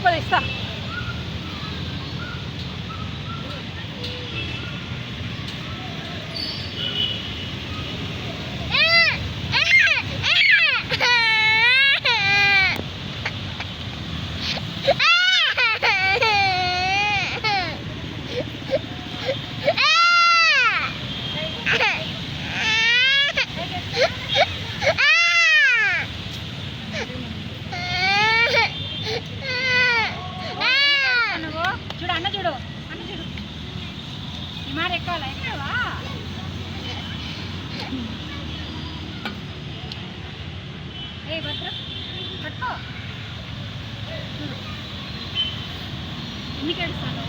పది ఇస్తా. చూడు అన్న చూడు ఈ మాట ఎక్కాలా ఎక్కవా ఏ భద్ర పట్టుకో ఎందుకు ఏడుస్తాను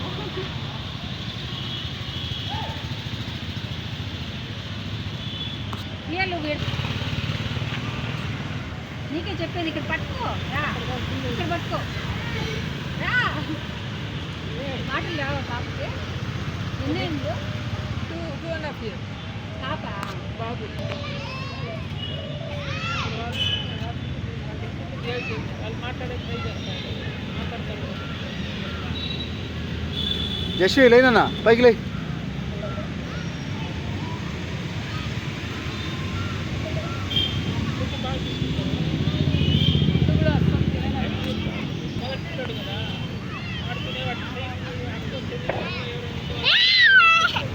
నువ్వు నీకే చెప్పేది ఇక్కడ పట్టుకో రా ఇక్కడ పట్టుకో రా మాటలు రావా పాపకి ఎన్నేళ్ళు 2.5 years పాప బాబు జశ్వి లేనా పైకి లే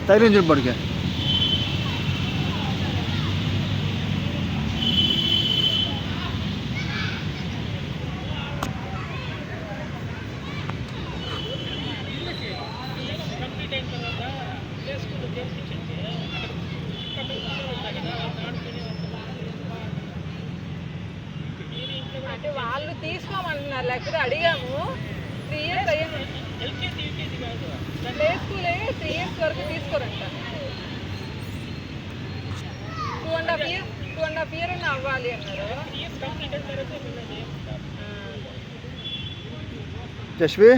తగిలించి పడికే అంటే వాళ్ళు తీసుకోమంటున్నారు లేకపోతే అడిగాము 3 years అయ్యాము ప్లే స్కూల్ 3 years వరకు తీసుకోరంట 2.5 years అని అవ్వాలి అన్నారు. జశ్వి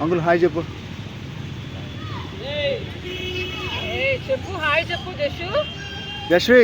అంకుల్ హాయ్ చెప్పు చెప్పు హాయ్ చెప్పు జశ్వి.